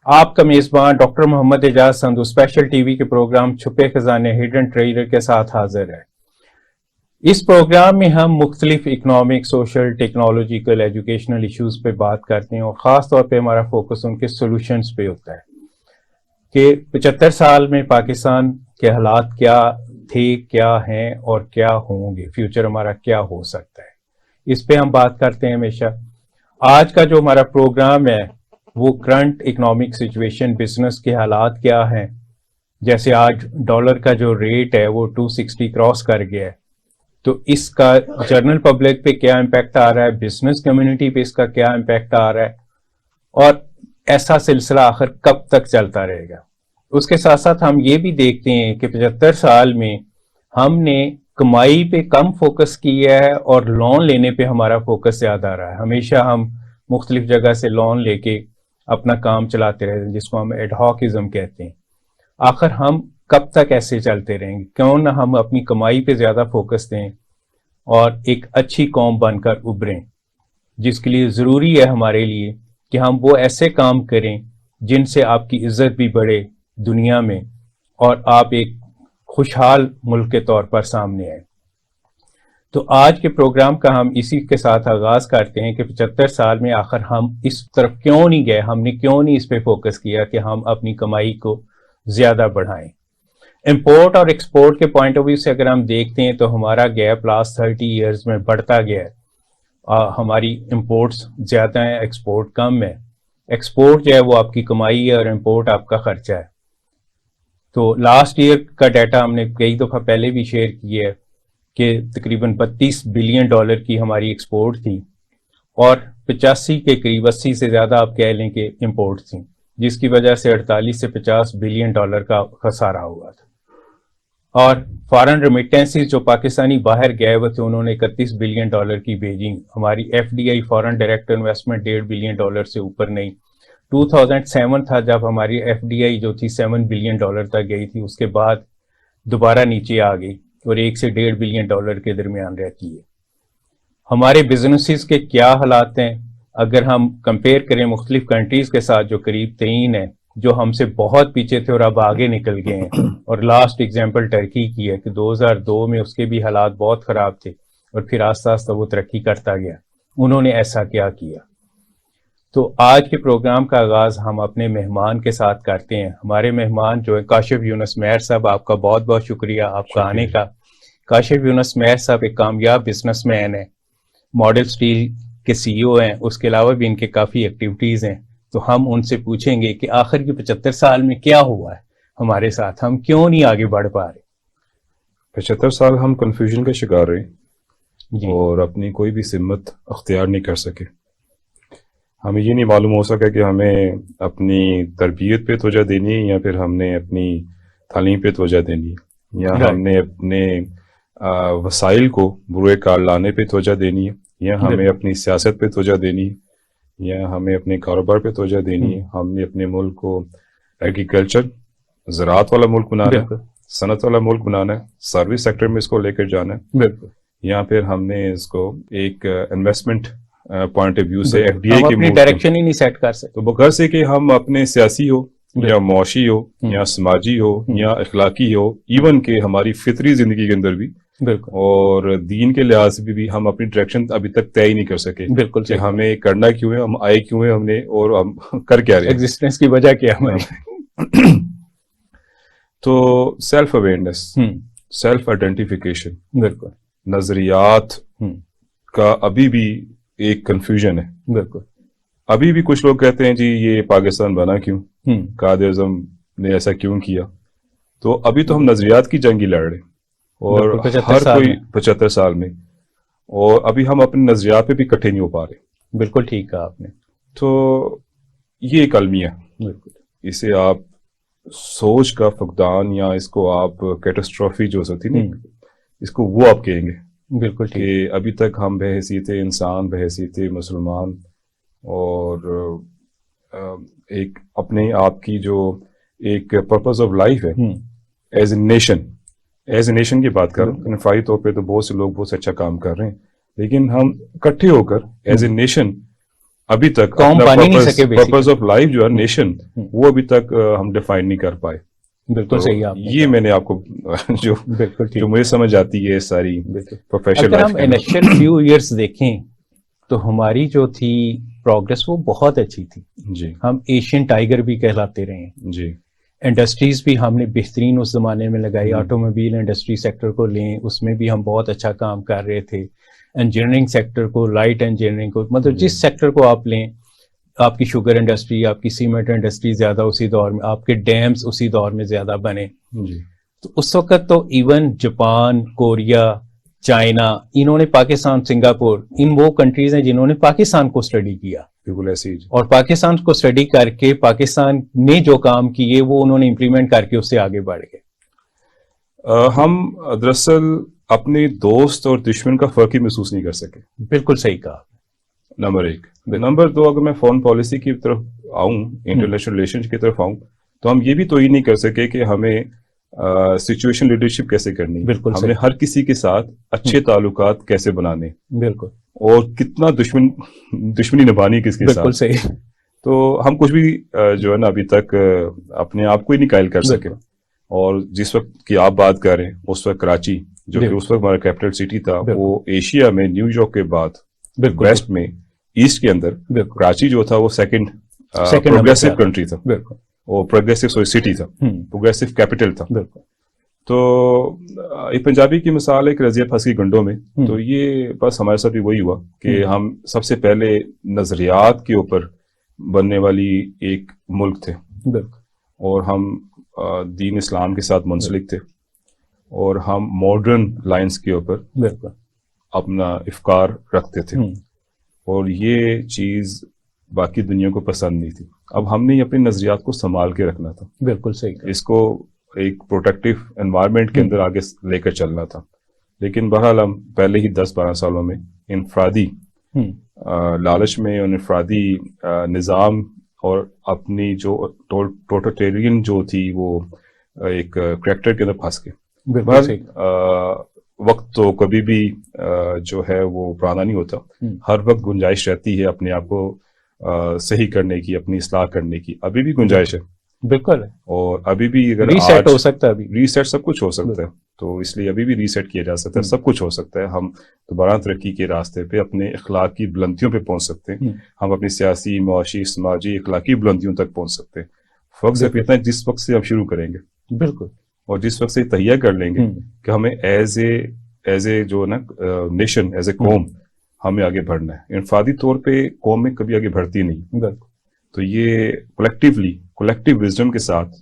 آپ کا میزبان ڈاکٹر محمد اعجاز سندھو اسپیشل ٹی وی کے پروگرام چھپے خزانے ہڈن ٹریڈر کے ساتھ حاضر ہے۔ اس پروگرام میں ہم مختلف economic, social, technological, educational issues پہ بات کرتے ہیں، اور خاص طور پہ ہمارا فوکس ان کے سولوشنز پہ ہوتا ہے کہ 75 سال میں پاکستان کے حالات کیا تھے، کیا ہیں اور کیا ہوں گے، فیوچر ہمارا کیا ہو سکتا ہے، اس پہ ہم بات کرتے ہیں ہمیشہ۔ آج کا جو ہمارا پروگرام ہے وہ کرنٹ اکنامک سچویشن، بزنس کے حالات کیا ہیں، جیسے آج ڈالر کا جو ریٹ ہے وہ 260 کراس کر گیا ہے، تو اس کا جنرل پبلک پہ کیا امپیکٹ آ رہا ہے، بزنس کمیونٹی پہ اس کا کیا امپیکٹ آ رہا ہے، اور ایسا سلسلہ آخر کب تک چلتا رہے گا۔ اس کے ساتھ ساتھ ہم یہ بھی دیکھتے ہیں کہ 75 سال میں ہم نے کمائی پہ کم فوکس کیا ہے اور لون لینے پہ ہمارا فوکس زیادہ رہا ہے۔ ہمیشہ ہم مختلف جگہ سے لون لے کے اپنا کام چلاتے رہتے ہیں، جس کو ہم ایڈ ہاکزم کہتے ہیں۔ آخر ہم کب تک ایسے چلتے رہیں گے؟ کیوں نہ ہم اپنی کمائی پہ زیادہ فوکس دیں اور ایک اچھی قوم بن کر ابھریں، جس کے لیے ضروری ہے ہمارے لیے کہ ہم وہ ایسے کام کریں جن سے آپ کی عزت بھی بڑھے دنیا میں اور آپ ایک خوشحال ملک کے طور پر سامنے آئیں۔ تو آج کے پروگرام کا ہم اسی کے ساتھ آغاز کرتے ہیں کہ 75 سال میں آخر ہم اس طرف کیوں نہیں گئے، ہم نے کیوں نہیں اس پہ فوکس کیا کہ ہم اپنی کمائی کو زیادہ بڑھائیں۔ امپورٹ اور ایکسپورٹ کے پوائنٹ آف ویو سے اگر ہم دیکھتے ہیں تو ہمارا گیپ لاسٹ 30 ایئرز میں بڑھتا گیا ہے۔ ہماری امپورٹس زیادہ ہیں، ایکسپورٹ کم ہے۔ ایکسپورٹ جو ہے وہ آپ کی کمائی ہے اور امپورٹ آپ کا خرچہ ہے۔ تو لاسٹ ایئر کا ڈیٹا ہم نے کئی دفعہ پہلے بھی شیئر کیا ہے کہ تقریباً 32 بلین ڈالر کی ہماری ایکسپورٹ تھی اور 85 کے قریب، 80 سے زیادہ آپ کہہ لیں کہ امپورٹ تھیں، جس کی وجہ سے 48 سے 50 بلین ڈالر کا خسارہ ہوا تھا۔ اور فارن ریمیٹنسز جو پاکستانی باہر گئے ہوئے تھے، انہوں نے 31 بلین ڈالر کی بھیجی۔ ہماری F D I foreign direct investment 1.5 billion dollar سے اوپر نہیں۔ 2007 تھا جب ہماری ایف ڈی آئی جو تھی 7 بلین ڈالر تک گئی تھی، اس کے بعد دوبارہ نیچے آ گئی اور 1 سے 1.5 بلین ڈالر کے درمیان رہتی ہے۔ ہمارے بزنسز کے کیا حالات ہیں اگر ہم کمپیئر کریں مختلف کنٹریز کے ساتھ جو قریب ترین ہیں، جو ہم سے بہت پیچھے تھے اور اب آگے نکل گئے ہیں، اور لاسٹ ایگزامپل ٹرکی کی ہے کہ 2002 میں اس کے بھی حالات بہت خراب تھے اور پھر آہستہ آہستہ وہ ترقی کرتا گیا۔ انہوں نے ایسا کیا کیا؟ تو آج کے پروگرام کا آغاز ہم اپنے مہمان کے ساتھ کرتے ہیں۔ ہمارے مہمان جو ہے کاشف یونس مہر صاحب، آپ کا بہت بہت شکریہ آپ کا آنے کا۔ کاشف یونس مہر صاحب ایک کامیاب بزنس مین ہیں، ماڈل سٹیل کے سی ای او ہیں، اس کے علاوہ بھی ان کے کافی ایکٹیویٹیز ہیں۔ تو ہم ان سے پوچھیں گے کہ آخر کے 75 سال میں کیا ہوا ہے ہمارے ساتھ، ہم کیوں نہیں آگے بڑھ پا رہے؟ 75 سال ہم کنفیوژن کا شکار رہے جی، اور اپنی کوئی بھی سمت اختیار نہیں کر سکے۔ ہمیں یہ نہیں معلوم ہو سکا کہ ہمیں اپنی تربیت پہ توجہ دینی ہے یا پھر ہم نے اپنی تعلیم پہ توجہ دینی ہے، یا ہم نے اپنے وسائل کو برے کار لانے پہ توجہ دینی ہے، یا ہمیں اپنی سیاست پہ توجہ دینی ہے، یا ہمیں اپنے کاروبار پہ توجہ دینی ہے۔ ہم نے اپنے ملک کو ایگریکلچر، زراعت والا ملک بنانا ہے، صنعت والا ملک بنانا ہے، سروس سیکٹر میں اس کو لے کر جانا ہے، بالکل، یا پھر ہم نے اس کو ایک انویسٹمنٹ پوائنٹ آف ویو سے ایف ڈی آئی ہم کے اپنی ڈائریکشن ہی نہیں سیٹ کر سکتے۔ تو بغیر سے کہ ہم اپنے سیاسی ہو یا معاشی ہو یا سماجی ہو یا اخلاقی ہو، ایون کہ ہماری فطری زندگی کے اندر بھی بالکل، اور دین کے لحاظ سے بھی ہم اپنی ڈائریکشن ابھی تک طے ہی نہیں کر سکے بالکل کہ ہمیں کرنا کیوں ہے، ہم آئے کیوں ہیں، ہم نے اور ہم کر کیا رہے ہیں، ایگزسٹنس کی وجہ کیا ہماری۔ تو سیلف اویئرنیس، سیلف آئیڈینٹیفیکیشن، بالکل، نظریات کا ابھی بھی ایک کنفیوژن ہے۔ بالکل، ابھی بھی کچھ لوگ کہتے ہیں جی یہ پاکستان بنا کیوں، قائد اعظم نے ایسا کیوں کیا۔ تو ابھی تو ہم نظریات کی جنگ ہی لڑ رہے ہیں، اور ہر کوئی 75 سال میں، اور ابھی ہم اپنے نظریات پہ بھی اکٹھے نہیں ہو پا رہے۔ بالکل ٹھیک کہا آپ نے۔ تو یہ ایک المیہ، بالکل، اسے آپ سوچ کا فقدان یا اس کو آپ کیٹاسٹرافی جو ہوتی نا، اس کو وہ آپ کہیں گے۔ بالکل ٹھیک، کہ ابھی تک ہم بحیثیت انسان، بحیثیت مسلمان، اور ایک اپنے آپ کی جو ایک پرپز آف لائف ہے ایز اے نیشن کی بات کر رہا ہوں۔ انفرادی طور پہ تو بہت سے لوگ بہت سے اچھا کام کر رہے ہیں، لیکن ہم اکٹھے ہو کر ایز اے نیشن ابھی تک قوم پا نہیں سکے پرپز آف لائف جو ہے نیشن وہ ابھی تک ہم ڈیفائن نہیں کر پائے. بالکل صحیح آپ یہ میں نے آپ کو جو مجھے سمجھ آتی ہے ساری پروفیشنل اگر ہم انیشل فیو ایئرس دیکھیں تو ہماری جو تھی پروگرس وہ بہت اچھی تھی. جی ہم ایشین ٹائیگر بھی کہلاتے رہے ہیں. جی انڈسٹریز بھی ہم نے بہترین اس زمانے میں لگائی. آٹو موبائل انڈسٹری سیکٹر کو لیں اس میں بھی ہم بہت اچھا کام کر رہے تھے. انجینئرنگ سیکٹر کو, لائٹ انجینئرنگ کو, مطلب جس سیکٹر کو آپ لیں, آپ کی شوگر انڈسٹری, آپ کی سیمنٹ انڈسٹری زیادہ اسی دور میں, آپ کے ڈیمز اسی دور میں زیادہ بنے. جی تو اس وقت تو ایون جاپان, کوریا, چائنا, انہوں نے پاکستان, سنگاپور, ان وہ کنٹریز ہیں جنہوں نے پاکستان کو اسٹڈی کیا. بالکل ایسے ہی. اور پاکستان کو اسٹڈی کر کے پاکستان نے جو کام کیے وہ انہوں نے امپلیمنٹ کر کے اس سے آگے بڑھ گئے. ہم دراصل اپنے دوست اور دشمن کا فرق ہی محسوس نہیں کر سکے. بالکل صحیح کہا. نمبر 1. نمبر 2, اگر میں فارن پالیسی کی طرف آؤں, انٹرنیشنل ریلیشن کی طرف آؤں, تو ہم یہ بھی تو ہی نہیں کر سکے کہ ہمیں سچویشن لیڈرشپ کیسے کرنی, ہم نے ہر کسی کے ساتھ اچھے تعلقات کیسے بنانے, بالکل, اور کتنا دشمنی نبھانی کس کے ساتھ. بالکل صحیح. تو ہم کچھ بھی جو ہے نا ابھی تک اپنے آپ کو ہی نہیں قائل کر سکے. اور جس وقت کی آپ بات کر رہے ہیں اس وقت کراچی جو کہ اس وقت ہمارا کیپٹل سٹی تھا, وہ ایشیا میں نیو یارک کے بعد ویسٹ میں ایسٹ کے اندر کراچی جو تھا وہ سیکنڈ پروگریسو کنٹری تھا, اور پروگریسو سٹی تھا, پروگریسو کیپٹل تھا. تو ایک پنجابی کی مثال ہے کہ رضیہ پھنس گئی گنڈوں میں. تو یہ بس ہمارے ساتھ بھی وہی ہوا کہ ہم سب سے پہلے نظریات کے اوپر بننے والی ایک ملک تھے, اور ہم دین اسلام کے ساتھ منسلک تھے, اور ہم ماڈرن لائنز کے اوپر اپنا افکار رکھتے تھے, اور یہ چیز باقی دنیا کو پسند نہیں تھی. اب ہم نے اپنے نظریات کو سنبھال کے رکھنا تھا. بالکل صحیح. اس کو ایک پروٹیکٹیو انوائرمنٹ کے اندر آگے لے کر چلنا تھا. لیکن بہرحال ہم پہلے ہی 10-12 سالوں میں انفرادی لالچ میں, انفرادی نظام اور اپنی جو ٹوٹلیٹرین جو تھی وہ ایک کریکٹر کے اندر پھنس گئے. وقت تو کبھی بھی جو ہے وہ پرانا نہیں ہوتا, ہر وقت گنجائش رہتی ہے اپنے آپ کو صحیح کرنے کی, اپنی اصلاح کرنے کی. ابھی بھی گنجائش ہے, بالکل, اور ابھی بھی اگر ریسیٹ ہو سکتا ہے, ابھی ریسیٹ سب کچھ ہو سکتا ہے. تو اس لیے ابھی بھی ریسیٹ کیا جا سکتا ہے, سب کچھ ہو سکتا ہے. ہم دوبارہ ترقی کے راستے پہ اپنے اخلاقی بلندیوں پہ پہنچ سکتے ہیں, ہم اپنی سیاسی, معاشی, سماجی, اخلاقی بلندیوں تک پہنچ سکتے ہیں. فرق صرف اتنا ہے جس وقت سے ہم شروع کریں گے, بالکل, اور جس وقت سے تہیہ کر لیں گے کہ ہمیں ایز اے جو نا نیشن, ایز اے قوم ہمیں آگے بڑھنا ہے. انفرادی طور پہ قوم میں کبھی آگے بڑھتی نہیں, تو یہ کولیکٹیو وزڈم کے ساتھ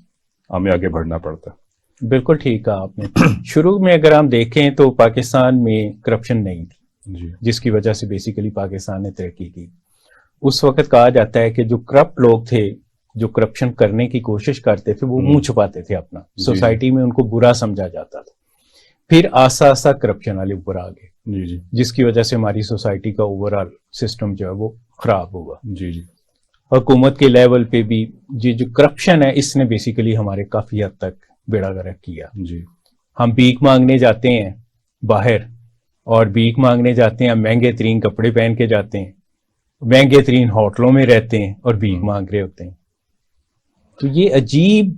ہمیں آگے بڑھنا پڑتا ہے. بالکل ٹھیک کہا آپ نے. شروع میں اگر ہم دیکھیں تو پاکستان میں کرپشن نہیں تھی, جس کی وجہ سے بیسیکلی پاکستان نے ترقی کی. اس وقت کہا جاتا ہے کہ جو کرپٹ لوگ تھے, جو کرپشن کرنے کی کوشش کرتے تھے, وہ منہ چھپاتے تھے اپنا, سوسائٹی میں ان کو برا سمجھا جاتا تھا. پھر آہستہ آہستہ کرپشن والے اوپر آ گئے, جس کی وجہ سے ہماری سوسائٹی کا اوور آل سسٹم جو ہے وہ خراب ہوا. حکومت کے لیول پہ بھی یہ جو کرپشن ہے اس نے بیسیکلی ہمارے کافی حد تک بیڑا گرک کیا. ہم بھیک مانگنے جاتے ہیں باہر, اور بھیک مانگنے جاتے ہیں, مہنگے ترین کپڑے پہن کے جاتے ہیں, مہنگے ترین ہوٹلوں میں رہتے ہیں, اور بھیک مانگ رہے ہوتے ہیں. تو یہ عجیب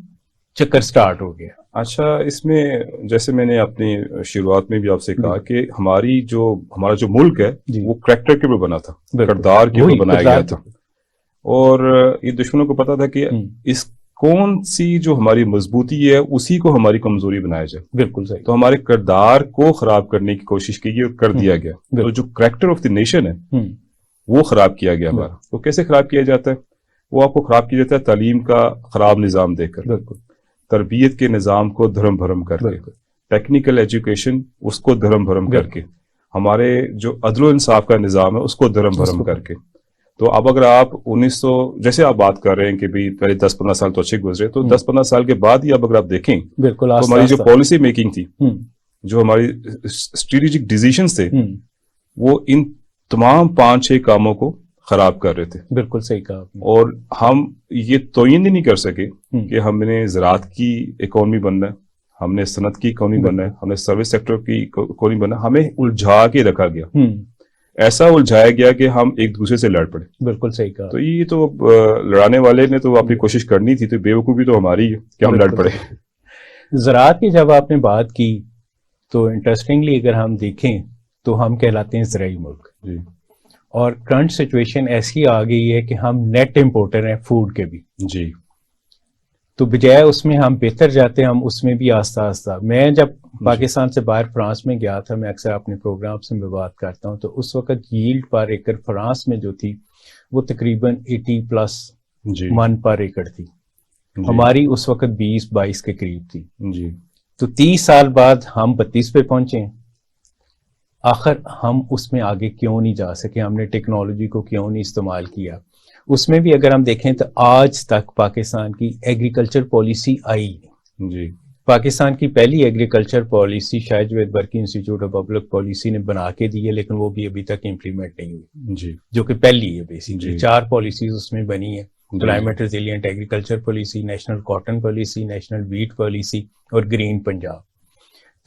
چکر سٹارٹ ہو گیا. اچھا, اس میں جیسے میں نے اپنی شروعات میں بھی آپ سے کہا کہ ہمارا جو ملک ہے وہ کریکٹر کے اوپر بنا تھا, کردار کے اوپر بنایا گیا تھا, اور یہ دشمنوں کو پتا تھا کہ اس کون سی جو ہماری مضبوطی ہے اسی کو ہماری کمزوری بنایا جائے. بالکل صحیح. تو ہمارے کردار کو خراب کرنے کی کوشش کی گئی اور کر دیا گیا. تو جو کریکٹر آف دی نیشن ہے وہ خراب کیا گیا ہمارا. تو کیسے خراب کیا جاتا ہے؟ وہ آپ کو خراب کیا جاتا ہے تعلیم کا خراب نظام دے کر, تربیت کے نظام کو دھرم بھرم کر کے, ٹیکنیکل ایجوکیشن اس کو دھرم بھرم کر کے, ہمارے جو عدل و انصاف کا نظام ہے اس کو دھرم بھرم کر کے. تو اب اگر آپ 1900 جیسے آپ بات کر رہے ہیں کہ پہلے 10-15 سال تو اچھے گزرے, تو 10-15 سال کے بعد ہی اب اگر آپ دیکھیں تو ہماری جو پالیسی میکنگ تھی, جو ہماری اسٹریٹجک ڈیسیژنز تھے, وہ ان تمام 5-6 کاموں کو خراب کر رہے تھے. بالکل صحیح کہا. اور ہم یہ توہین نہیں کر سکے کہ ہم نے زراعت کی اکانومی بننا ہے, ہم نے صنعت کی اکانومی بننا ہے, ہم نے سروس سیکٹر کی اکانومی بننا ہے. ہمیں الجھا کے رکھا گیا ایسا الجھایا گیا کہ ہم ایک دوسرے سے لڑ پڑے. بالکل صحیح کہا. تو یہ تو لڑانے والے نے تو اپنی کوشش کرنی تھی, تو بیوقوفی تو ہماری ہے کہ ہم لڑ پڑے. زراعت کی جب آپ نے بات کی تو انٹرسٹنگلی اگر ہم دیکھیں تو ہم کہلاتے ہیں زرعی ملک, جی اور کرنٹ سچویشن ایسی آ گئی ہے کہ ہم نیٹ امپورٹر ہیں فوڈ کے بھی. جی تو بجائے اس میں ہم بہتر جاتے ہیں, ہم اس میں بھی آہستہ آہستہ. میں جب پاکستان سے باہر فرانس میں گیا تھا, میں اکثر اپنے پروگرام سے میں بات کرتا ہوں, تو اس وقت ییلڈ پر ایکڑ فرانس میں جو تھی وہ تقریباً 80+ جی من پر ایکڑ تھی. ہماری اس وقت 20-22 کے قریب تھی. جی تو 30 سال بعد ہم 32 پہ پہنچے ہیں. آخر ہم اس میں آگے کیوں نہیں جا سکے, ہم نے ٹیکنالوجی کو کیوں نہیں استعمال کیا. اس میں بھی اگر ہم دیکھیں تو آج تک پاکستان کی ایگریکلچر پالیسی آئی. جی پاکستان کی پہلی ایگریکلچر پالیسی شاید جاوید برقی انسٹیٹیوٹ آف پبلک پالیسی نے بنا کے دی ہے, لیکن وہ بھی ابھی تک امپلیمنٹ نہیں ہوئی, جی جو کہ پہلی ہے بیسیکلی. جی. 4 پالیسیز اس میں بنی ہیں, climate resilient agriculture policy, national cotton policy, national wheat policy اور گرین پنجاب.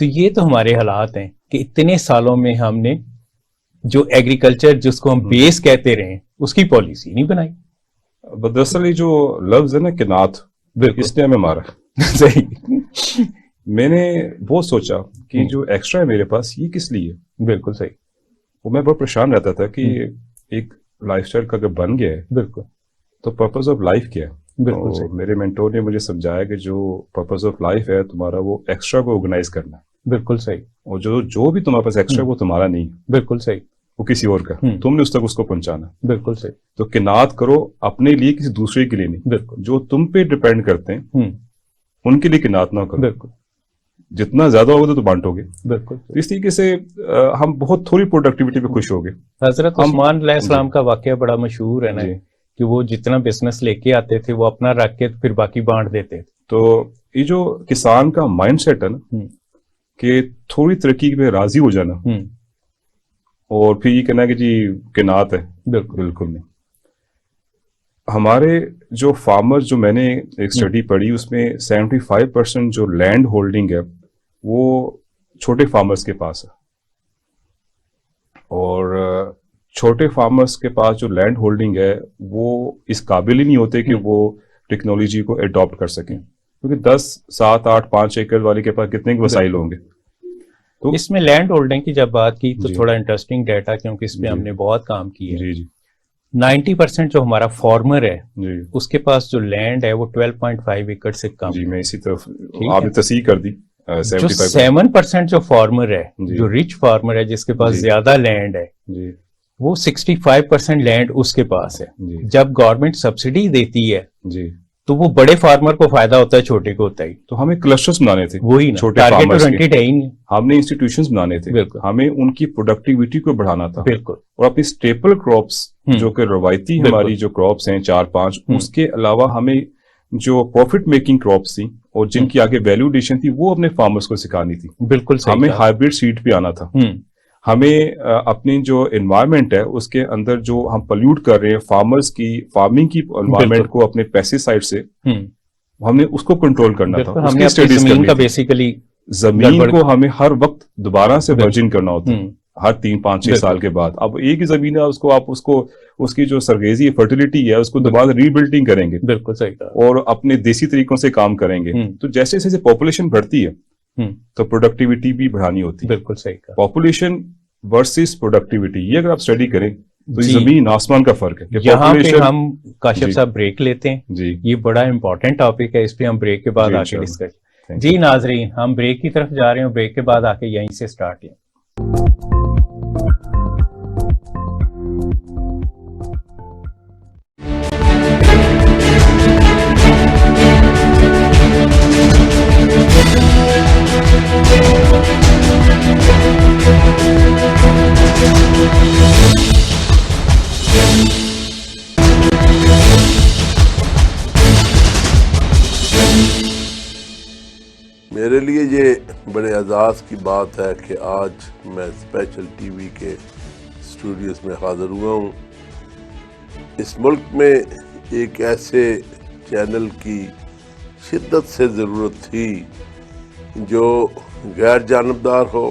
تو یہ تو ہمارے حالات ہیں کہ اتنے سالوں میں ہم نے جو ایگریکلچر جس کو ہم بیس کہتے رہے اس کی پالیسی نہیں بنائی. دراصل یہ جو لفظ ہے نا کنات, اس نے ہمیں مارا. صحیح. میں نے بہت سوچا کہ جو ایکسٹرا ہے میرے پاس یہ کس لیے. بالکل صحیح. وہ میں بہت پریشان رہتا تھا کہ ایک لائف اسٹائل کا اگر بن گیا ہے بالکل تو پرپز آف لائف کیا ہے. بالکل صحیح. میرے مینٹور نے مجھے سمجھایا کہ جو پرپز آف لائف ہے تمہارا وہ ایکسٹرا کو آرگنائز کرنا ہے. بالکل صحیح. اور جو بھی تمہارے پاس ایکسٹرا وہ تمہارا نہیں, بالکل صحیح. وہ کسی اور کا, تم نے اس تک اس کو پہنچانا. بالکل صحیح. تو کنات کرو اپنے لیے, کسی دوسرے کے لیے نہیں. بالکل. جو تم پہ ڈپینڈ کرتے ہیں ان کے لیے کنات نہ کرو. بالکل. جتنا زیادہ ہوگا تو بانٹو گے. بالکل. اس طریقے سے ہم بہت تھوڑی پروڈکٹیوٹی پہ خوش ہو گئے. حضرت عثمان علیہ السلام کا واقعہ بڑا مشہور ہے نا, کہ وہ جتنا بزنس لے کے آتے تھے وہ اپنا رکھ کے پھر باقی بانٹ دیتے تھے. تو یہ جو کسان کا مائنڈ سیٹ ہے نا کہ تھوڑی ترقی پہ راضی ہو جانا اور پھر یہ کہنا کہ جی کنات ہے, بالکل نہیں. ہمارے جو فارمر, جو میں نے ایک اسٹڈی پڑھی اس میں 75% جو لینڈ ہولڈنگ ہے وہ چھوٹے فارمرز کے پاس ہے, اور چھوٹے فارمرز کے پاس جو لینڈ ہولڈنگ ہے وہ اس قابل ہی نہیں ہوتے کہ وہ ٹیکنالوجی کو اڈاپٹ کر سکیں, کیونکہ 10, 7, 8, 5 ایکڑ والے کے پاس کتنے وسائل ہوں گے. تو اس میں لینڈ ہولڈنگ کی جب بات کی تو تھوڑا انٹرسٹنگ ڈیٹا, کیونکہ اس پہ ہم نے بہت کام کی ہے. 90% جو ہمارا فارمر ہے اس کے پاس جو لینڈ ہے وہ 12.5 ایکڑ سے کم. جی میں اسی طرف آپ نے تصحیح کر دی. 7% جو فارمر ہے, جو رچ فارمر ہے جس کے پاس زیادہ لینڈ ہے, وہ 65% لینڈ اس کے پاس ہے. جب گورنمنٹ سبسڈی دیتی ہے تو وہ بڑے فارمر کو فائدہ ہوتا ہے, چھوٹے کو ہوتا ہے. تو ہمیں کلسٹرز بنانے تھے, وہی چھوٹے فارمرز کے. ہم نے انسٹیٹیوشنز بنانے تھے, ہمیں ان کی پروڈکٹیوٹی کو بڑھانا تھا. بالکل. اور اپنی اسٹیپل کراپس جو کہ روایتی ہماری جو کراپس ہیں 4-5, اس کے علاوہ ہمیں جو پروفٹ میکنگ کراپس تھیں اور جن کی آگے ویلیو ایڈیشن تھی وہ اپنے فارمرز کو سکھانی تھی. بالکل. ہمیں ہائیبریڈ سیڈ پہ آنا تھا. ہمیں اپنی جو انوائرمنٹ ہے اس کے اندر جو ہم پلیوٹ کر رہے ہیں فارمرز کی فارمنگ کی انوائرمنٹ کو اپنے پیسٹی سائڈ سے, ہم نے اس کو کنٹرول کرنا تھا. ہم نے اپنی زمین کا بیسیکلی, زمین کو ہمیں ہر وقت دوبارہ سے ورجن کرنا ہوتا ہے ہر 3-5-6 سال کے بعد. اب ایک ہی زمین ہے, اس کی جو سرگیزی فرٹیلیٹی ہے اس کو دوبارہ ری بلڈنگ کریں گے. بالکل صحیح. اور اپنے دیسی طریقوں سے کام کریں گے. تو جیسے جیسے پاپولیشن بڑھتی ہے تو پروڈکٹیوٹی بھی بڑھانی ہوتی ہے. بالکل صحیح. پاپولیشن ورسز پروڈکٹیوٹی, یہ اگر آپ اسٹڈی کریں تو زمین آسمان کا فرق ہے. یہاں پہ ہم کاشف صاحب بریک لیتے ہیں. جی یہ بڑا امپورٹنٹ ٹاپک ہے, اس پہ ہم بریک کے بعد آ کے ڈسکس. جی ناظرین, ہم بریک کی طرف جا رہے ہیں, بریک کے بعد آ کے یہیں سے اسٹارٹ لیں. میرے لیے یہ بڑے اعزاز کی بات ہے کہ آج میں اسپیشل ٹی وی کے اسٹوڈیوز میں حاضر ہوا ہوں. اس ملک میں ایک ایسے چینل کی شدت سے ضرورت تھی جو غیر جانبدار ہو,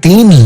3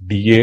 DA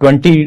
20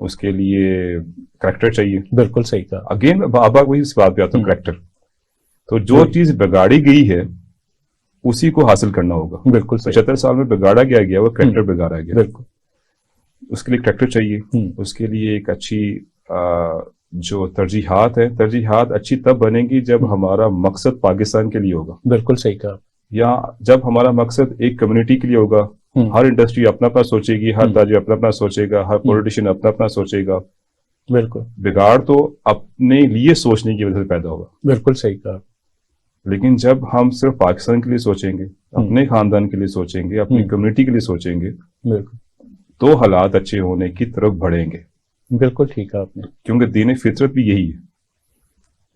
اس کے لیے کریکٹر چاہیے. بالکل صحیح کہا. اگین بابا وہی اس بات پہ آتا ہوں, کریکٹر. تو جو بالکل. چیز بگاڑی گئی ہے اسی کو حاصل کرنا ہوگا. بالکل صحیح. 75 سال میں بگاڑا گیا وہ کریکٹر بگاڑا گیا. بالکل. اس کے لیے کریکٹر چاہیے. اس کے لیے ایک اچھی جو ترجیحات اچھی تب بنے گی جب ہمارا مقصد پاکستان کے لیے ہوگا. بالکل صحیح کہا. یا جب ہمارا مقصد ایک کمیونٹی کے لیے ہوگا. ہر انڈسٹری اپنا اپنا سوچے گی, ہر تاجر اپنا اپنا سوچے گا, ہر پولیٹیشین اپنا اپنا سوچے گا. بالکل. بگاڑ تو اپنے لیے سوچنے کی وجہ سے پیدا ہوگا. بالکل صحیح کہا. لیکن جب ہم صرف پاکستان کے لیے سوچیں گے, اپنے خاندان کے لیے سوچیں گے, اپنی کمیونٹی کے لیے سوچیں گے, بالکل, تو حالات اچھے ہونے کی طرف بڑھیں گے. بالکل ٹھیک ہے آپ نے. کیونکہ دین فطرت بھی یہی ہے.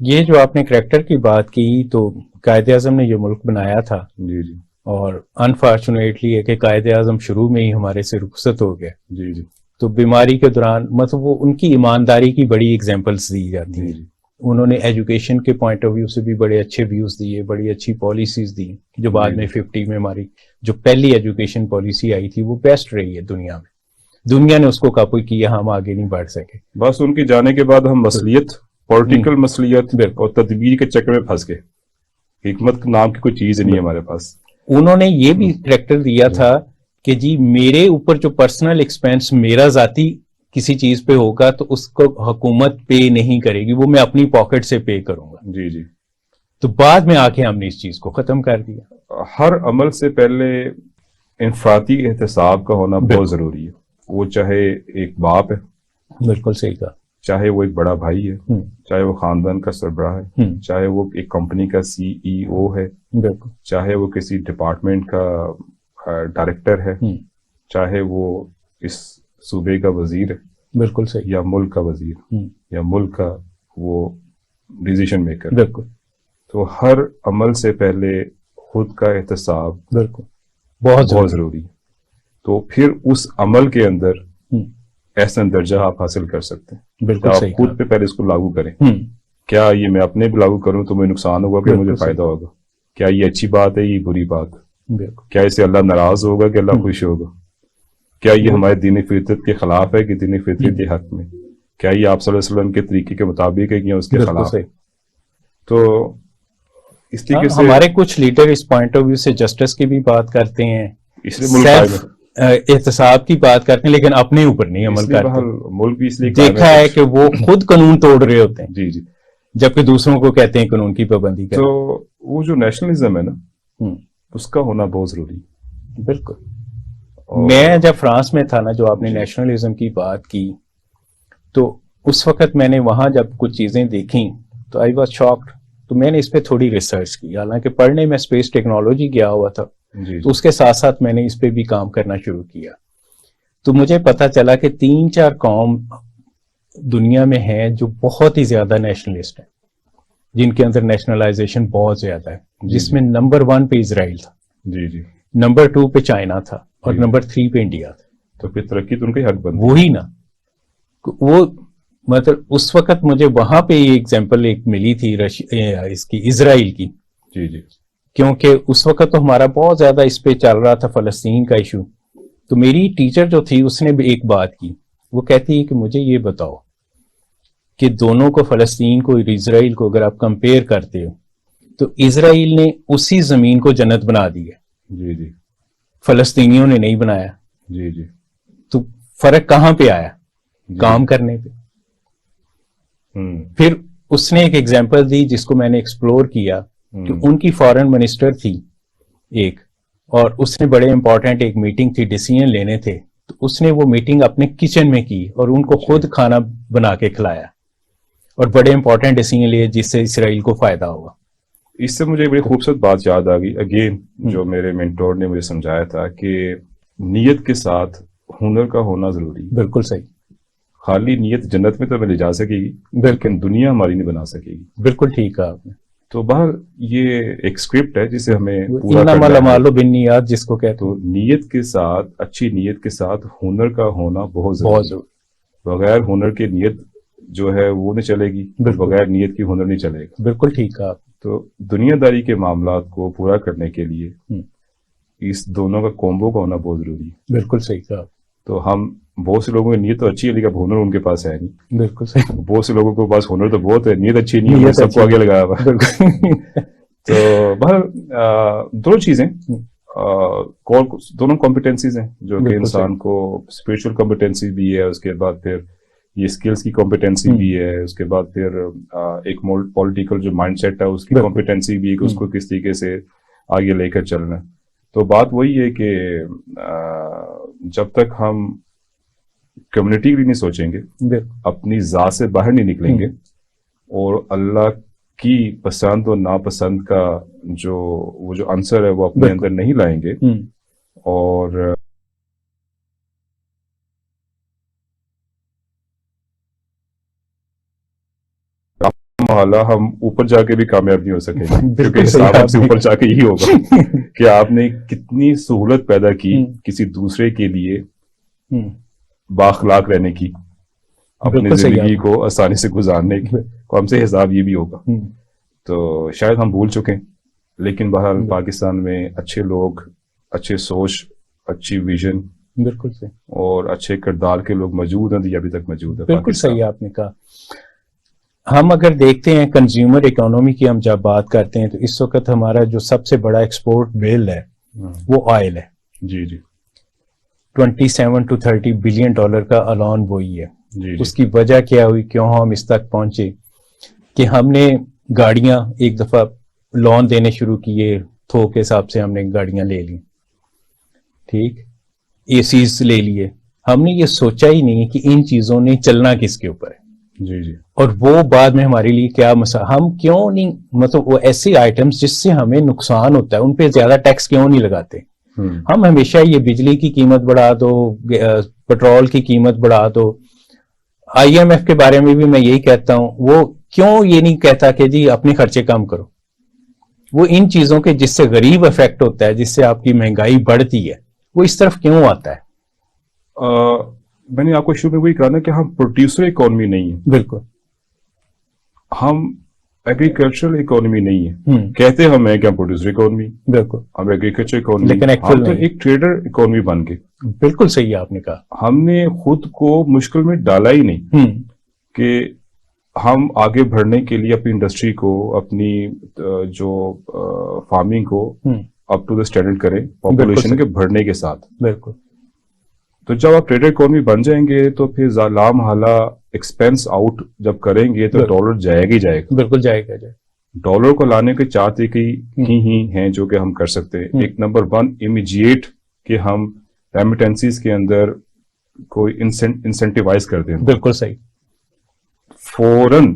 یہ جو آپ نے کریکٹر کی بات کی, تو قائد اعظم نے یہ ملک بنایا تھا. جی جی. اور انفارچونیٹلی ہے کہ قائد اعظم شروع میں ہی ہمارے سے رخصت ہو گئے. جی جی. تو بیماری کے دوران مطلب وہ ان کی ایمانداری کی بڑی ایگزامپلس دی جاتی ہیں. انہوں نے ایجوکیشن کے پوائنٹ آف ویو سے بھی بڑے اچھے ویوز دیے, بڑی اچھی پالیسیز دی, جو بعد میں 50 میں ہماری جو پہلی ایجوکیشن پالیسی آئی تھی وہ بیسٹ رہی ہے دنیا میں. دنیا نے اس کو کاپی کیا, ہم آگے نہیں بڑھ سکے. بس ان کے جانے کے بعد ہم مصلیت, پولیٹیکل مصلیت اور تدبیر کے چکر میں پھنس گئے. حکمت نام کی کوئی چیز نہیں ہے ہمارے پاس. انہوں نے یہ بھی کریکٹر دیا تھا کہ جی میرے اوپر جو پرسنل ایکسپینس میرا ذاتی کسی چیز پہ ہوگا تو اس کو حکومت پے نہیں کرے گی, وہ میں اپنی پاکٹ سے پے کروں گا. جی جی. تو بعد میں آ کے ہم نے اس چیز کو ختم کر دیا. ہر عمل سے پہلے انفرادی احتساب کا ہونا بہت ضروری ہے. وہ چاہے ایک باپ ہے, بالکل صحیح کہا, چاہے وہ ایک بڑا بھائی ہے, چاہے وہ خاندان کا سربراہ ہے, چاہے وہ ایک کمپنی کا CEO ہے, بالکل, چاہے وہ کسی ڈپارٹمنٹ کا ڈائریکٹر ہے, چاہے وہ اس صوبے کا وزیر ہے, بالکل صحیح, یا ملک کا وزیر, یا ملک کا وہ ڈیسیشن میکر. بالکل. تو ہر عمل سے پہلے خود کا احتساب بالکل بہت ضروری ہے. تو پھر اس عمل کے اندر ایسا درجہ آپ حاصل کر سکتے ہیں. بالکل آپ صحیح خود پہ پہلے اس کو لاگو کریں. کیا یہ میں اپنے بھی لاگو کروں تو مجھے نقصان ہوگا کہ مجھے فائدہ ہوگا؟ کیا یہ اچھی بات ہے, یہ بری بات ہے؟ کیا اس سے اللہ ناراض ہوگا کہ اللہ خوش ہوگا؟ کیا یہ ہمارے دین فطرت کے خلاف ہے کہ دین فطرت کے حق میں؟ کیا یہ آپ صلی اللہ علیہ وسلم کے طریقے کے مطابق ہے کہ اس کے خلاف ہے؟ تو اس طریقے سے ہمارے کچھ لیڈر اس پوائنٹ آف ویو سے جسٹس کی بھی بات کرتے ہیں, اس لیے ملک احتساب کی بات کرتے ہیں, لیکن اپنے اوپر نہیں عمل کرتے. ملک بھی اس لیے دیکھا ہے کہ وہ خود قانون توڑ رہے ہوتے ہیں, جی جی, جبکہ دوسروں کو کہتے ہیں قانون کی پابندی کریں. تو وہ جو نیشنلزم ہے نا, اس کا ہونا بہت ضروری ہے. بالکل. میں جب فرانس میں تھا نا, جو آپ نے نیشنلزم کی بات کی, تو اس وقت میں نے وہاں جب کچھ چیزیں دیکھیں تو آئی واز شاکڈ. تو میں نے اس پہ تھوڑی ریسرچ کی, حالانکہ پڑھنے میں اسپیس ٹیکنالوجی گیا ہوا تھا, تو اس کے ساتھ ساتھ میں نے اس پہ بھی کام کرنا شروع کیا. تو مجھے پتا چلا کہ 3-4 قوم دنیا میں ہیں جو بہت ہی زیادہ نیشنلسٹ ہیں, جن کے اندر نیشنلائزیشن بہت زیادہ ہے, جس میں نمبر 1 پہ اسرائیل تھا, جی جی, نمبر 2 پہ چائنا تھا, اور نمبر 3 پہ انڈیا تھا. تو پھر ترقی تو ان کے حق بنتی. وہی نا, وہ مطلب اس وقت مجھے وہاں پہ یہ ایگزامپل ایک ملی تھی اس کی, اسرائیل کی. جی جی, کیونکہ اس وقت تو ہمارا بہت زیادہ اس پہ چل رہا تھا فلسطین کا ایشو. تو میری ٹیچر جو تھی اس نے بھی ایک بات کی, وہ کہتی ہے کہ مجھے یہ بتاؤ کہ دونوں کو, فلسطین کو اور اسرائیل کو اگر آپ کمپیئر کرتے ہو تو اسرائیل نے اسی زمین کو جنت بنا دی ہے, جی جی, فلسطینیوں نے نہیں بنایا. جی جی, تو فرق کہاں پہ آیا؟ کام کرنے پہ. پھر اس نے ایک ایگزامپل دی جس کو میں نے ایکسپلور کیا, کہ ان کی فارن منسٹر تھی ایک, اور اس نے بڑے امپورٹنٹ ایک میٹنگ تھی, ڈیسیژن لینے تھے, تو اس نے وہ میٹنگ اپنے کچن میں کی اور ان کو خود کھانا بنا کے کھلایا, اور بڑے امپورٹنٹ ڈیسیژن لیے جس سے اسرائیل کو فائدہ ہوا. اس سے مجھے بڑی خوبصورت بات یاد آ گئی اگین, جو میرے مینٹور نے مجھے سمجھایا تھا کہ نیت کے ساتھ ہنر کا ہونا ضروری. بالکل صحیح. خالی نیت جنت میں تو ہمیں لے جا سکے گی, لیکن دنیا ہماری نہیں بنا سکے گی. بالکل ٹھیک ہے آپ نے. تو باہر یہ ایک اسکرپٹ ہے جسے ہمیں پورا کرنا ہے, بالنیات جس کو کہتے ہیں. تو نیت کے ساتھ, اچھی نیت کے ساتھ ہنر کا ہونا بہت ضروری ہے. بغیر ہنر کے نیت جو ہے وہ نہیں چلے گی, بغیر نیت کی ہنر نہیں چلے گا. بالکل ٹھیک ہے. تو دنیا داری کے معاملات کو پورا کرنے کے لیے اس دونوں کا کومبو کا ہونا بہت ضروری ہے. بالکل صحیح کہا. تو ہم بہت سے لوگوں کی نیت تو اچھی ہے لیکن اب ہنر ان کے پاس ہے نہیں. بالکل صحیح. بہت سے لوگوں کے پاس ہنر تو بہت ہے, نیت اچھی نہیں ہے, نیت سب اچھی کو آگے لگایا ہوا. بالکل. تو بہر دونوں چیزیں, دونوں کمپیٹنسیز ہیں جو کہ انسان کو اسپرچل کمپیٹنسی بھی ہے, اس کے بعد پھر یہ اسکلس کی کمپیٹنسی بھی ہے, اس کے بعد پھر ایک پولیٹیکل جو مائنڈ سیٹ ہے اس کی کمپیٹنسی بھی ہے کہ اس کو کس طریقے سے آگے لے کر چلنا ہے. تو بات وہی ہے کہ جب تک ہم کمیونٹی کے لیے نہیں سوچیں گے, اپنی ذات سے باہر نہیں نکلیں گے, اور اللہ کی پسند اور ناپسند کا وہ جو عنصر ہے وہ اپنے اندر نہیں لائیں گے, اور محالہ ہم اوپر جا کے بھی کامیاب نہیں ہو سکیں گے, کیونکہ حساب آپ سے اوپر جا کے یہی ہوگا کہ آپ نے کتنی سہولت پیدا کی کسی دوسرے کے لیے بااخلاق رہنے کی, اپنی زندگی کو آسانی سے گزارنے کی, تو ہم سے حساب یہ بھی ہوگا. تو شاید ہم بھول چکے, لیکن بہرحال پاکستان میں اچھے لوگ, اچھے سوچ, اچھی ویژن, بالکل صحیح, اور اچھے کردار کے لوگ موجود ہیں, یہ ابھی تک موجود ہے. بالکل صحیح آپ نے کہا. ہم اگر دیکھتے ہیں کنزیومر اکانومی کی ہم جب بات کرتے ہیں تو اس وقت ہمارا جو سب سے بڑا ایکسپورٹ بل ہے وہ آئل ہے. جی جی, 27 to 30 بلین ڈالر کا الان وہی ہے. جی, اس کی وجہ کیا ہوئی, کیوں ہم اس تک پہنچے, کہ ہم نے گاڑیاں ایک دفعہ لون دینے شروع کیے, تھوک کے حساب سے ہم نے گاڑیاں لے لی, ٹھیک, اے سیز لے لیے, ہم نے یہ سوچا ہی نہیں کہ ان چیزوں نے چلنا کس کے اوپر ہے. جی جی, اور وہ بعد میں ہمارے لیے کیا مسئلہ, ہم کیوں نہیں, مطلب وہ ایسے آئٹمس جس سے ہمیں نقصان ہوتا ہے ان پہ زیادہ ٹیکس کیوں نہیں لگاتے. ہم ہمیشہ یہ بجلی کی قیمت بڑھا دو, پیٹرول کی قیمت بڑھا دو. آئی ایم ایف کے بارے میں بھی میں یہی کہتا ہوں, وہ کیوں یہ نہیں کہتا کہ جی اپنے خرچے کم کرو. وہ ان چیزوں کے جس سے غریب افیکٹ ہوتا ہے, جس سے آپ کی مہنگائی بڑھتی ہے, وہ اس طرف کیوں آتا ہے. میں نے آپ کو شروع میں وہی کہا نا کہ ہم پروڈیوسر اکانومی نہیں ہیں. بالکل, ہم ایگریکلچرل اکانومی نہیں ہے. کہتے ہم ہیں کہ ہم پروڈیوسر اکانومی, بالکل, ہم ایگریکلچر اکانومی, لیکن ہم تو ایک ٹریڈر اکانومی بن گئے. بالکل صحیح آپ نے کہا. ہم نے خود کو مشکل میں ڈالا ہی نہیں کہ ہم آگے بڑھنے کے لیے اپنی انڈسٹری کو, اپنی جو فارمنگ کو اپ ٹو دا اسٹینڈرڈ کریں پاپولیشن کے بڑھنے کے ساتھ. بالکل. تو جب آپ ٹریڈر اکانومی بن جائیں گے تو پھر لامحالہ ایکسپینس آؤٹ جب کریں گے تو ڈالر جائے گا ہی جائے گا. بالکل جائے گا. ڈالر کو لانے کے 4 طریقے ہی ہیں جو کہ ہم کر سکتے ہیں. ایک نمبر 1 امیجیٹ کہ ہم ریمیٹنسیز کے اندر کوئی انسینٹیوائز کر دیں. بالکل صحیح. فوراً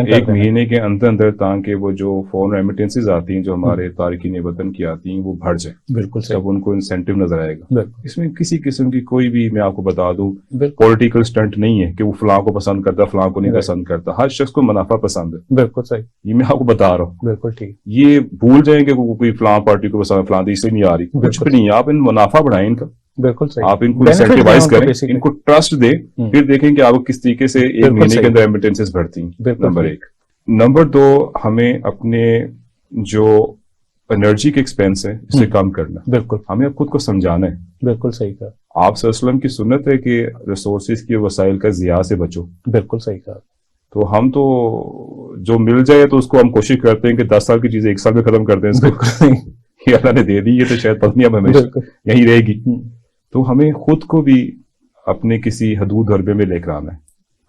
ایک مہینے کے اندر تاکہ وہ جو فورن ریمیٹنسیز آتی ہیں جو ہمارے تارکین وطن کی آتی ہیں وہ بڑھ جائیں. بالکل, جب ان کو انسینٹیو نظر آئے گا. اس میں کسی قسم کی کوئی بھی, میں آپ کو بتا دوں, پولیٹیکل سٹنٹ نہیں ہے کہ وہ فلاں کو پسند کرتا فلاں کو نہیں پسند کرتا. ہر شخص کو منافع پسند ہے. بالکل صحیح, یہ میں آپ کو بتا رہا ہوں. بالکل ٹھیک. یہ بھول جائیں کہ کوئی فلاں پارٹی کو پسند, فلاں اس لیے نہیں آ رہی, کچھ بھی نہیں ہے. آپ ان منافع بڑھائیں ان کا. بالکل صحیح. آپ ان کو انسینٹیوائز کریں, ان کو ٹرسٹ دیں, پھر دیکھیں کہ آپ کو کس طریقے سے ایک مہینے کے اندر ریمیٹنسیز بڑھتی ہیں. نمبر 1. نمبر 2, ہمیں اپنے جو انرجی کے ایکسپینس ہے اسے کم کرنا. بالکل, ہمیں اب خود کو سمجھانا ہے. بالکل صحیح کہا. آپ صلی اللہ علیہ وسلم کی سنت ہے کہ ریسورسز کے وسائل کا ضیاع سے بچو. بالکل صحیح کہا. تو ہم تو جو مل جائے تو اس کو ہم کوشش کرتے ہیں کہ 10 سال کی چیزیں 1 سال میں ختم کر دیں. یہ اللہ نے دے دی, یہ تو شاید پتہ نہیں اب ہمیشہ یہی رہے گی. تو ہمیں خود کو بھی اپنے کسی حدود حربے میں لے کر آنا ہے,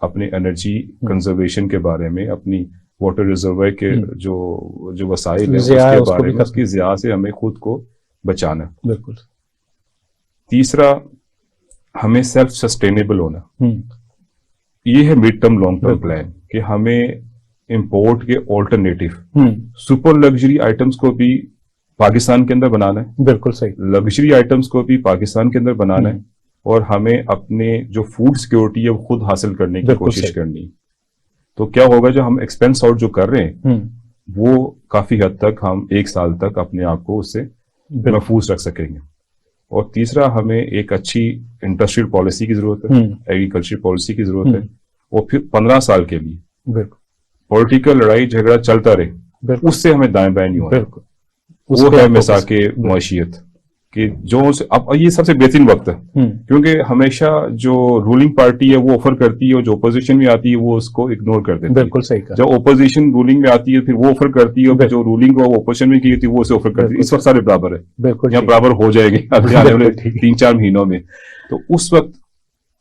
اپنے انرجی کنزرویشن کے بارے میں, اپنی واٹر ریزروائر کے جو وسائل ہیں اس کے بارے میں, اس کی ضیاع سے ہمیں خود کو بچانا. بالکل. تیسرا, ہمیں سیلف سسٹینیبل ہونا. یہ ہے mid term long term plan کہ ہمیں امپورٹ کے آلٹرنیٹو سپر لگژری آئٹمس کو بھی پاکستان کے اندر بنانا ہے. بالکل صحیح. لگژری آئٹمس کو بھی پاکستان کے اندر بنانا ہے, اور ہمیں اپنے جو فوڈ سیکورٹی ہے وہ خود حاصل کرنے کی کوشش کرنی. تو کیا ہوگا, جو ہم ایکسپینس آؤٹ جو کر رہے ہیں وہ کافی حد تک ہم 1 سال تک اپنے آپ کو اس سے محفوظ رکھ سکیں گے. اور تیسرا, ہمیں ایک اچھی انڈسٹریل پالیسی کی ضرورت ہے, ایگریکلچر پالیسی کی ضرورت ہے, اور پھر 15 سال کے لیے پولیٹیکل لڑائی جھگڑا چلتا رہے, اس سے ہمیں دائیں بائیں نہیں ہونا. وہ ہے مساق معاشیت کہ جو اب یہ سب سے بہترین وقت ہے کیونکہ ہمیشہ جو رولنگ پارٹی ہے وہ آفر کرتی ہے اور جو اپوزیشن میں آتی ہے وہ اس کو اگنور کر دیتی ہے. بالکل صحیح کہا. جب اپوزیشن رولنگ میں آتی ہے پھر وہ آفر کرتی ہے اور جو رولنگ وہ اپوزیشن میں کی ہوتی ہے وہ اسے آفر کرتی ہے. اس وقت سارے برابر ہے, بالکل یا برابر ہو جائے گی آنے والے 3-4 مہینوں میں. تو اس وقت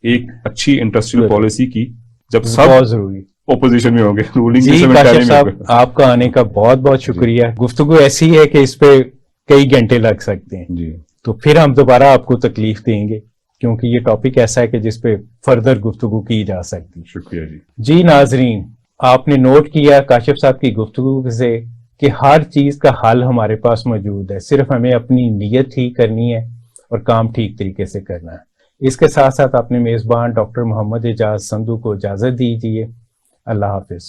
ایک اچھی انڈسٹریل پالیسی کی جب سب بہت ضروری اپوزیشن میں ہوں گے. رولنگ جی کاشف صاحب آپ کا آنے کا بہت بہت شکریہ. گفتگو ایسی ہے کہ اس پہ کئی گھنٹے لگ سکتے ہیں, جی تو پھر ہم دوبارہ آپ کو تکلیف دیں گے کیونکہ یہ ٹاپک ایسا ہے کہ جس پہ فردر گفتگو کی جا سکتی. شکریہ جی. جی ناظرین, آپ نے نوٹ کیا کاشف صاحب کی گفتگو سے کہ ہر چیز کا حل ہمارے پاس موجود ہے, صرف ہمیں اپنی نیت ٹھیک کرنی ہے اور کام ٹھیک طریقے سے کرنا ہے. اس کے ساتھ ساتھ اپنے میزبان ڈاکٹر محمد اعجاز سندھو کو اجازت دیجیے. اللہ حافظ.